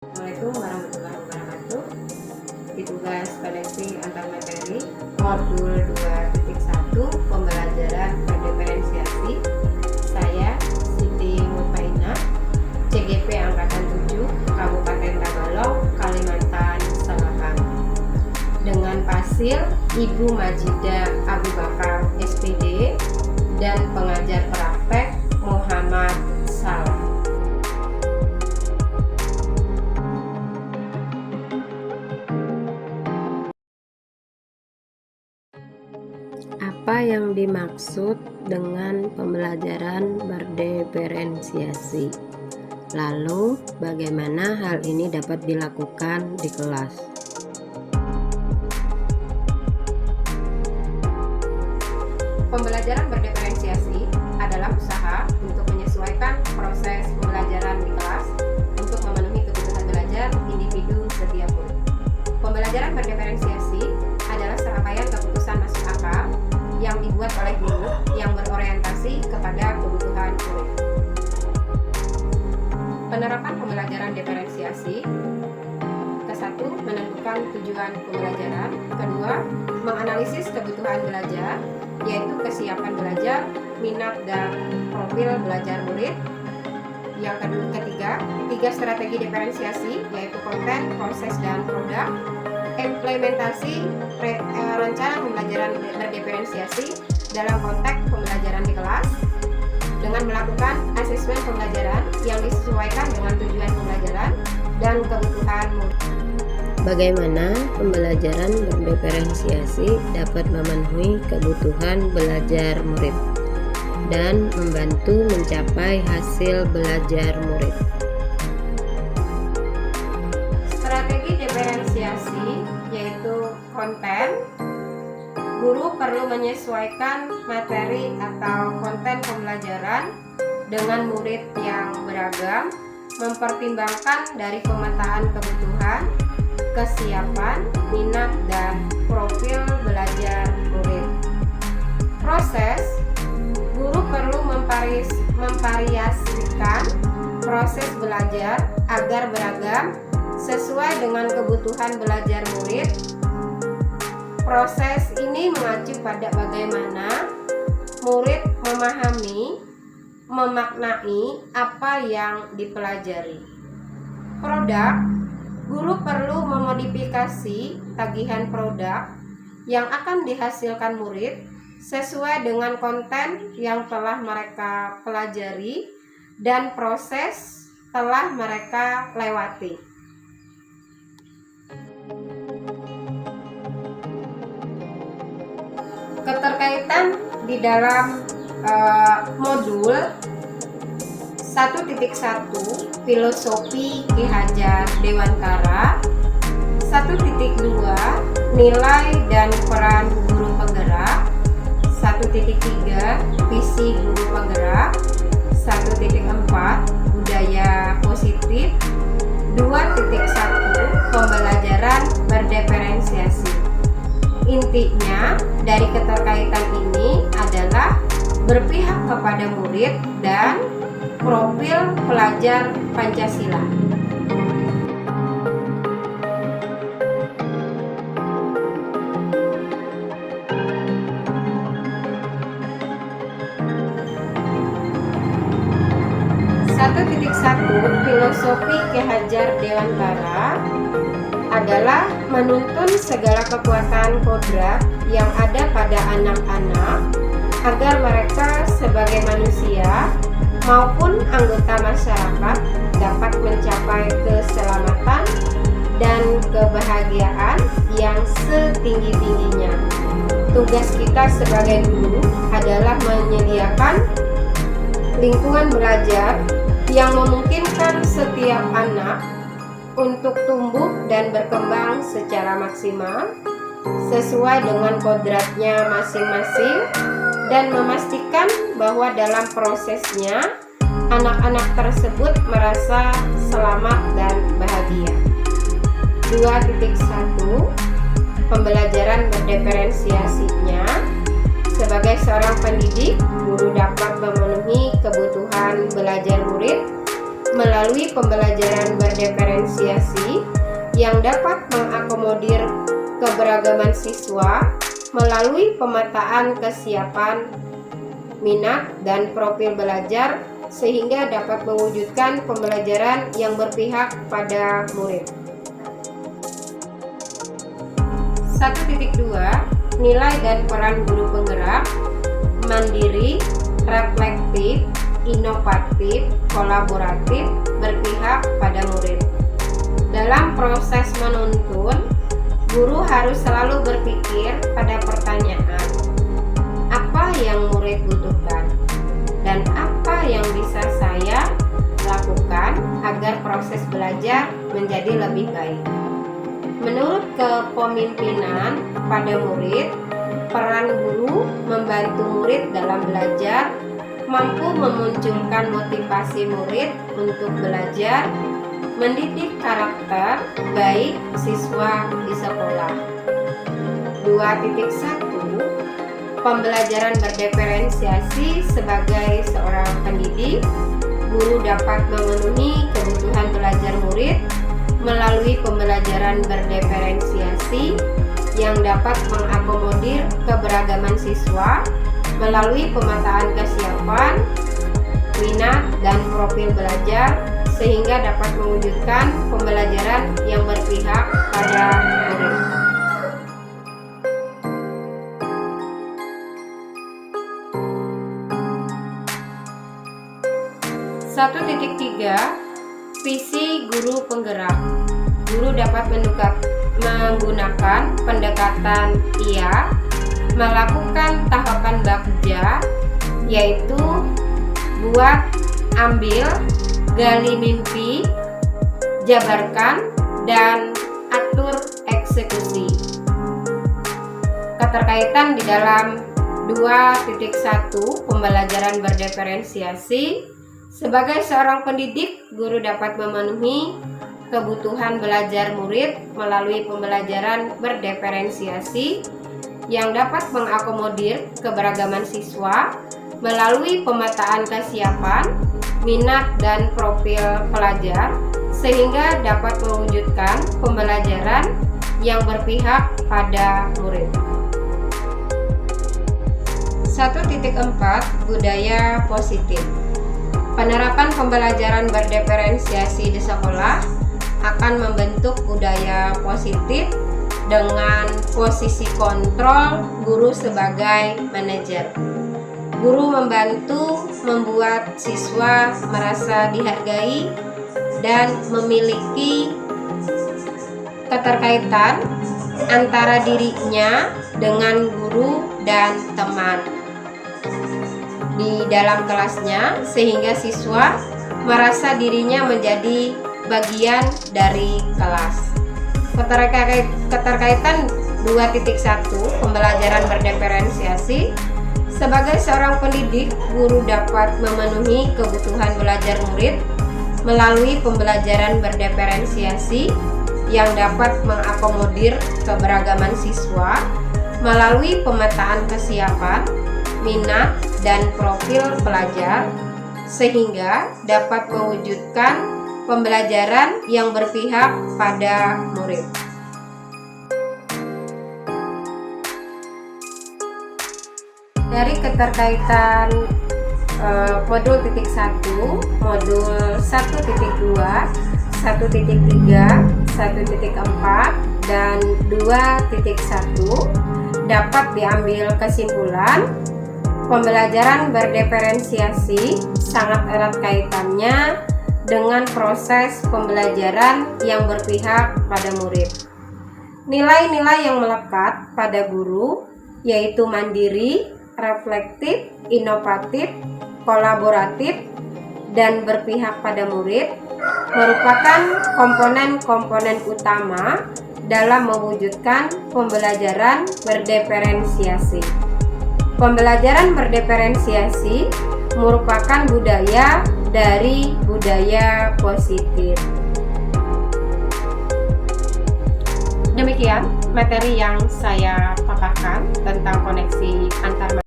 Assalamualaikum warahmatullahi wabarakatuh. Di tugas koneksi antar materi modul 2.1 pembelajaran berdiferensiasi, saya Siti Mutmainah, CGP Angkatan 7, Kabupaten Tabalong, Kalimantan Selatan, dengan pasil Ibu Majidah Abu Bakar SPD dan pengajar praktek Muhammad Salam. Apa yang dimaksud dengan pembelajaran berdiferensiasi? Lalu, bagaimana hal ini dapat dilakukan di kelas? Pembelajaran berdiferensiasi adalah usaha untuk menyesuaikan proses pembelajaran di kelas untuk memenuhi kebutuhan belajar individu setiap murid. Pembelajaran berdiferensiasi adalah serangkaian keputusan masuk akal yang dibuat oleh guru yang berorientasi kepada kebutuhan murid. Penerapan pembelajaran diferensiasi: ke-1, menentukan tujuan pembelajaran. Kedua, menganalisis kebutuhan belajar, yaitu kesiapan belajar, minat dan profil belajar murid. Yang ketiga, 3 strategi diferensiasi, yaitu konten, proses, dan produk. Implementasi rencana pembelajaran berdiferensiasi dalam konteks pembelajaran di kelas dengan melakukan asesmen pembelajaran yang disesuaikan dengan tujuan pembelajaran dan kebutuhan murid. Bagaimana pembelajaran berdiferensiasi dapat memenuhi kebutuhan belajar murid dan membantu mencapai hasil belajar murid? Strategi diferensiasi yaitu konten. Guru perlu menyesuaikan materi atau konten pembelajaran dengan murid yang beragam, mempertimbangkan dari pemetaan kebutuhan, kesiapan, minat, dan profil belajar murid. Proses: guru perlu memvariasikan proses belajar agar beragam sesuai dengan kebutuhan belajar murid. Proses ini mengacu pada bagaimana murid memahami, memaknai apa yang dipelajari. Produk: guru perlu memodifikasi tagihan produk yang akan dihasilkan murid sesuai dengan konten yang telah mereka pelajari dan proses telah mereka lewati. Keterkaitan di dalam modul 1.1 Filosofi Ki Hajar Dewantara, 1.2 Nilai dan Peran Guru Penggerak, 1.3 Visi Guru Penggerak, 1.4 Budaya Positif, 2.1 Pembelajaran Berdiferensiasi. Intinya dari keterkaitan ini adalah berpihak kepada murid dan profil pelajar Pancasila. Satu Filosofi Ki Hajar Dewantara adalah menuntun segala kekuatan kodrat yang ada pada anak-anak agar mereka sebagai manusia maupun anggota masyarakat dapat mencapai keselamatan dan kebahagiaan yang setinggi-tingginya. Tugas kita sebagai guru adalah menyediakan lingkungan belajar yang memungkinkan setiap anak untuk tumbuh dan berkembang secara maksimal sesuai dengan kodratnya masing-masing dan memastikan bahwa dalam prosesnya anak-anak tersebut merasa selamat dan bahagia. 2.1 Pembelajaran berdiferensiasinya: sebagai seorang pendidik, guru dapat memenuhi kebutuhan belajar murid melalui pembelajaran berdiferensiasi yang dapat mengakomodir keberagaman siswa melalui pemetaan kesiapan, minat, dan profil belajar sehingga dapat mewujudkan pembelajaran yang berpihak pada murid. 1.2 Nilai dan peran guru penggerak, mandiri, reflektif, inovatif, kolaboratif, berpihak pada murid. Dalam proses menuntun, guru harus selalu berpikir pada pertanyaan, apa yang murid butuhkan dan apa yang bisa saya lakukan agar proses belajar menjadi lebih baik. Menurut kepemimpinan pada murid, peran guru membantu murid dalam belajar, mampu memunculkan motivasi murid untuk belajar, mendidik karakter baik siswa di sekolah. 2.1 Pembelajaran berdiferensiasi sebagai seorang pendidik, guru dapat memenuhi kebutuhan belajar murid melalui pembelajaran berdiferensiasi yang dapat mengakomodir keberagaman siswa melalui pemetaan kesiapan, minat, dan profil belajar sehingga dapat mewujudkan pembelajaran yang berpihak pada murid. Satu titik 3 Visi guru penggerak. Guru dapat menggunakan pendekatan IA, melakukan tahapan bagja, yaitu buat, ambil, gali mimpi, jabarkan, dan atur eksekusi. Keterkaitan di dalam 2.1 Pembelajaran berdiferensiasi. Sebagai seorang pendidik, guru dapat memenuhi kebutuhan belajar murid melalui pembelajaran berdiferensiasi yang dapat mengakomodir keberagaman siswa melalui pemetaan kesiapan, minat, dan profil pelajar sehingga dapat mewujudkan pembelajaran yang berpihak pada murid. 1.4 Budaya positif. Penerapan pembelajaran berdiferensiasi di sekolah akan membentuk budaya positif dengan posisi kontrol guru sebagai manajer. Guru membantu membuat siswa merasa dihargai dan memiliki keterkaitan antara dirinya dengan guru dan teman di dalam kelasnya sehingga siswa merasa dirinya menjadi bagian dari kelas. Keterkaitan 2.1 Pembelajaran berdiferensiasi. Sebagai seorang pendidik, guru dapat memenuhi kebutuhan belajar murid melalui pembelajaran berdiferensiasi yang dapat mengakomodir keberagaman siswa melalui pemetaan kesiapan, minat, dan profil pelajar sehingga dapat mewujudkan pembelajaran yang berpihak pada murid. Dari keterkaitan modul titik 1, modul 1.2, 1.3, 1.4, dan 2.1 dapat diambil kesimpulan pembelajaran berdiferensiasi sangat erat kaitannya dengan proses pembelajaran yang berpihak pada murid. Nilai-nilai yang melekat pada guru yaitu mandiri, reflektif, inovatif, kolaboratif, dan berpihak pada murid merupakan komponen-komponen utama dalam mewujudkan pembelajaran berdiferensiasi. Pembelajaran berdiferensiasi merupakan budaya dari budaya positif. Demikian materi yang saya paparkan tentang koneksi antar